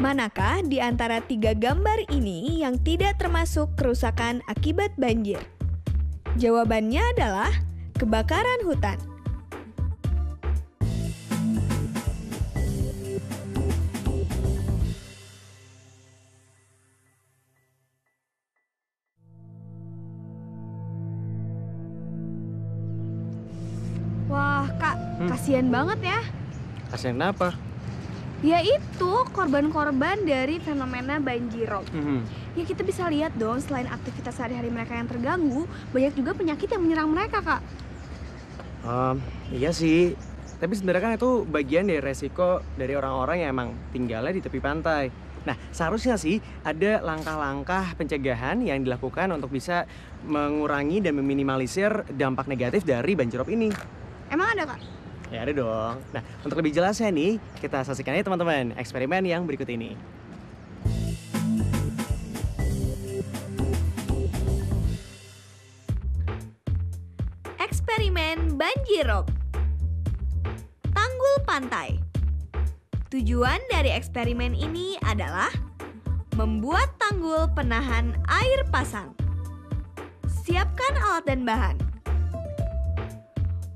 Manakah di antara tiga gambar ini yang tidak termasuk kerusakan akibat banjir? Jawabannya adalah kebakaran hutan. Wah, Kak, kasihan banget ya. Kasian kenapa? Ya itu, korban-korban dari fenomena banjirop. Ya kita bisa lihat dong, selain aktivitas sehari-hari mereka yang terganggu, banyak juga penyakit yang menyerang mereka, Kak. Iya sih. Tapi sebenarnya kan itu bagian dari resiko dari orang-orang yang emang tinggalnya di tepi pantai. Nah, seharusnya sih ada langkah-langkah pencegahan yang dilakukan untuk bisa mengurangi dan meminimalisir dampak negatif dari banjirop ini. Emang ada, Kak? Ya ada dong. Nah, untuk lebih jelasnya nih, kita saksikan aja teman-teman eksperimen yang berikut ini. Eksperimen banjirop. Tanggul pantai. Tujuan dari eksperimen ini adalah membuat tanggul penahan air pasang. Siapkan alat dan bahan.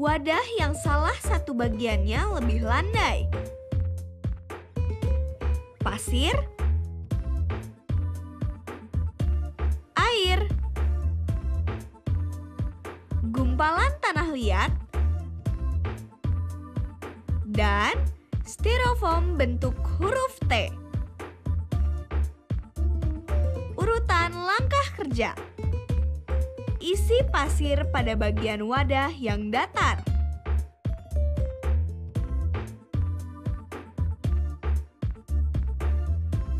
Wadah yang salah satu bagiannya lebih landai. Pasir, air, gumpalan tanah liat, dan styrofoam bentuk huruf T. Urutan langkah kerja. Isi pasir pada bagian wadah yang datar.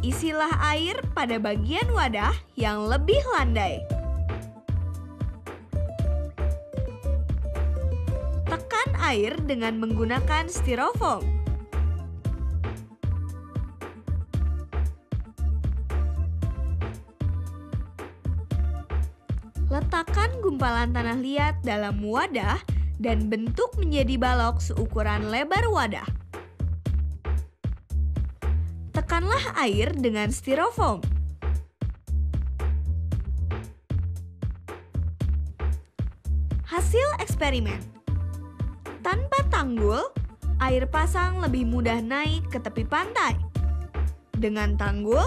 Isilah air pada bagian wadah yang lebih landai. Tekan air dengan menggunakan styrofoam. Letakkan gumpalan tanah liat dalam wadah dan bentuk menjadi balok seukuran lebar wadah. Tekanlah air dengan styrofoam. Hasil eksperimen. Tanpa tanggul, air pasang lebih mudah naik ke tepi pantai. Dengan tanggul,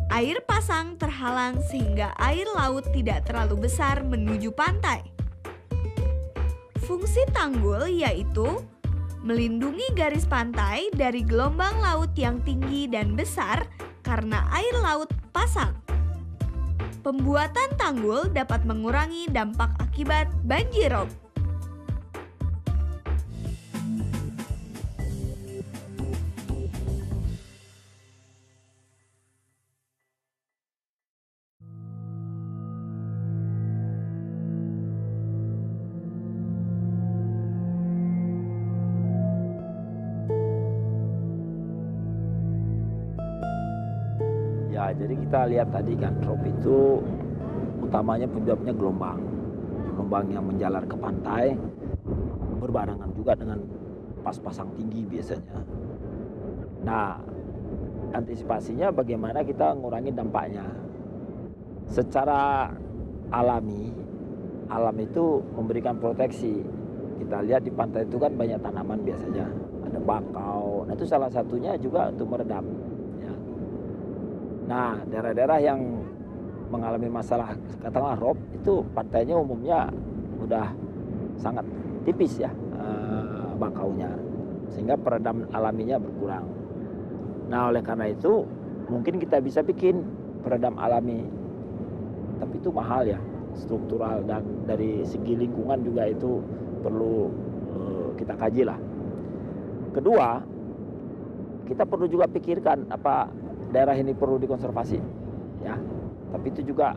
air pasang terhalang sehingga air laut tidak terlalu besar menuju pantai. Fungsi tanggul yaitu melindungi garis pantai dari gelombang laut yang tinggi dan besar karena air laut pasang. Pembuatan tanggul dapat mengurangi dampak akibat banjirop. Ya, jadi kita lihat tadi kan drop itu utamanya penyebabnya gelombang. Gelombang yang menjalar ke pantai berbarengan juga dengan pas pasang tinggi biasanya. Nah, antisipasinya bagaimana kita mengurangi dampaknya. Secara alami, alam itu memberikan proteksi. Kita lihat di pantai itu kan banyak tanaman biasanya. Ada bakau, nah itu salah satunya juga untuk meredam. Nah, daerah-daerah yang mengalami masalah katakanlah rob itu pantainya umumnya udah sangat tipis ya bakaunya, sehingga peredam alaminya berkurang. Nah, oleh karena itu mungkin kita bisa bikin peredam alami, tapi itu mahal ya, struktural, dan dari segi lingkungan juga itu perlu kita kaji lah. Kedua, kita perlu juga pikirkan apa daerah ini perlu dikonservasi, ya. Tapi itu juga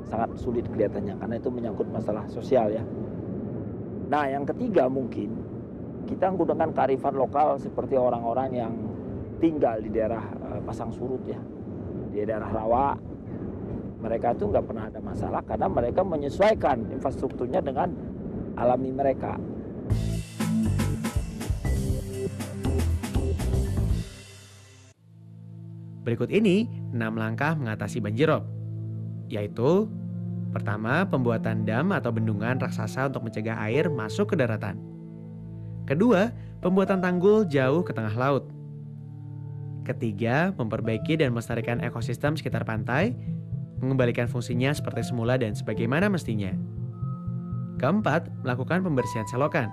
sangat sulit kelihatannya karena itu menyangkut masalah sosial ya. Nah, yang ketiga mungkin kita menggunakan kearifan lokal seperti orang-orang yang tinggal di daerah pasang surut ya, di daerah rawa. Mereka itu nggak pernah ada masalah karena mereka menyesuaikan infrastrukturnya dengan alami mereka. Berikut ini 6 langkah mengatasi banjir rob. Yaitu, pertama, pembuatan dam atau bendungan raksasa untuk mencegah air masuk ke daratan. Kedua, pembuatan tanggul jauh ke tengah laut. Ketiga, memperbaiki dan melestarikan ekosistem sekitar pantai, mengembalikan fungsinya seperti semula dan sebagaimana mestinya. Keempat, melakukan pembersihan selokan.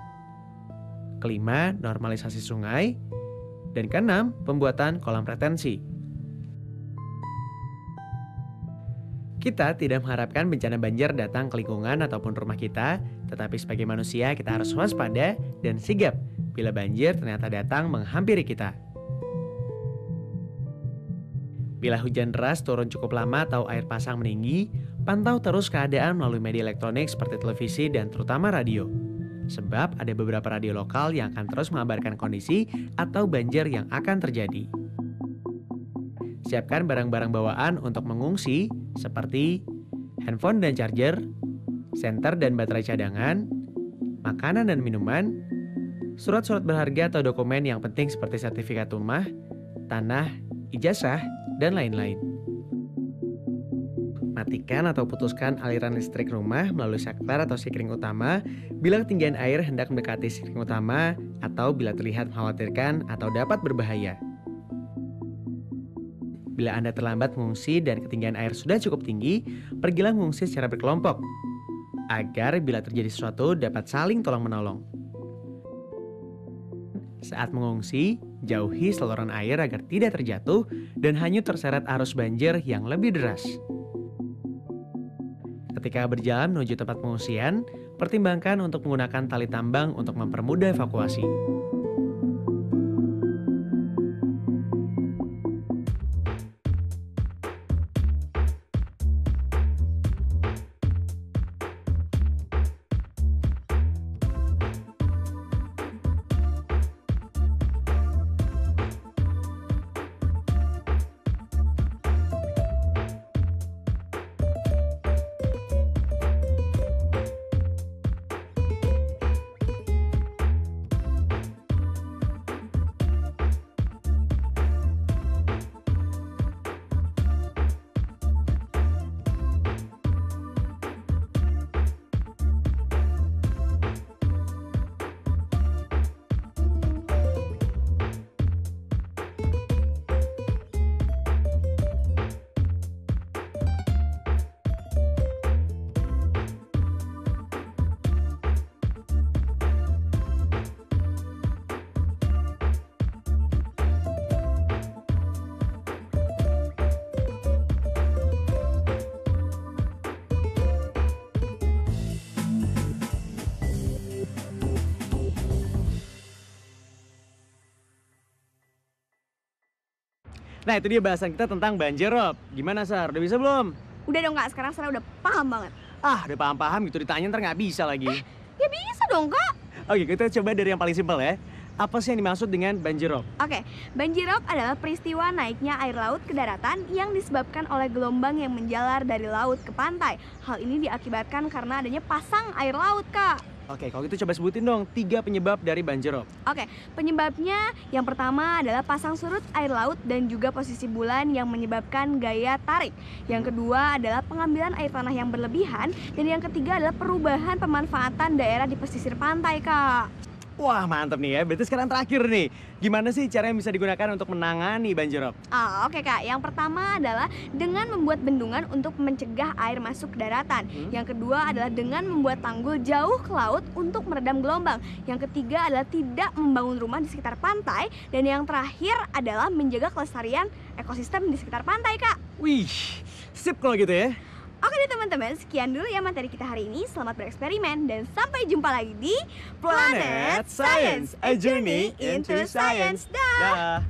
Kelima, normalisasi sungai. Dan keenam, pembuatan kolam retensi. Kita tidak mengharapkan bencana banjir datang ke lingkungan ataupun rumah kita, tetapi sebagai manusia kita harus waspada dan sigap bila banjir ternyata datang menghampiri kita. Bila hujan deras turun cukup lama atau air pasang meninggi, pantau terus keadaan melalui media elektronik seperti televisi dan terutama radio. Sebab ada beberapa radio lokal yang akan terus mengabarkan kondisi atau banjir yang akan terjadi. Siapkan barang-barang bawaan untuk mengungsi seperti handphone dan charger, senter dan baterai cadangan, makanan dan minuman, surat-surat berharga atau dokumen yang penting seperti sertifikat rumah, tanah, ijazah, dan lain-lain. Matikan atau putuskan aliran listrik rumah melalui saklar atau sikring utama bila ketinggian air hendak mendekati sikring utama atau bila terlihat mengkhawatirkan atau dapat berbahaya. Bila Anda terlambat mengungsi dan ketinggian air sudah cukup tinggi, pergilah mengungsi secara berkelompok agar bila terjadi sesuatu dapat saling tolong-menolong. Saat mengungsi, jauhi saluran air agar tidak terjatuh dan hanyut terseret arus banjir yang lebih deras. Ketika berjalan menuju tempat pengungsian, pertimbangkan untuk menggunakan tali tambang untuk mempermudah evakuasi. Nah, itu dia bahasan kita tentang banjir rob. Gimana, Sar? Udah bisa belum? Udah dong Kak, sekarang Sarah udah paham banget. Ah, udah paham-paham gitu ditanya ntar nggak bisa lagi. Ya bisa dong Kak. Oke, kita coba dari yang paling simpel ya. Apa sih yang dimaksud dengan banjir rob? Oke, banjir rob adalah peristiwa naiknya air laut ke daratan yang disebabkan oleh gelombang yang menjalar dari laut ke pantai. Hal ini diakibatkan karena adanya pasang air laut, Kak. Oke, kalau gitu coba sebutin dong 3 penyebab dari banjir rob. Oke, penyebabnya yang pertama adalah pasang surut air laut dan juga posisi bulan yang menyebabkan gaya tarik. Yang kedua adalah pengambilan air tanah yang berlebihan. Dan yang ketiga adalah perubahan pemanfaatan daerah di pesisir pantai, Kak. Wah, mantep nih ya. Berarti sekarang terakhir nih. Gimana sih cara yang bisa digunakan untuk menangani banjir rob? Oke Kak, yang pertama adalah dengan membuat bendungan untuk mencegah air masuk ke daratan. Yang kedua adalah dengan membuat tanggul jauh ke laut untuk meredam gelombang. Yang ketiga adalah tidak membangun rumah di sekitar pantai. Dan yang terakhir adalah menjaga kelestarian ekosistem di sekitar pantai, Kak. Wih, sip kalau gitu ya. Oke deh teman-teman, sekian dulu ya materi kita hari ini. Selamat bereksperimen dan sampai jumpa lagi di Planet Science, a journey into science. Dah.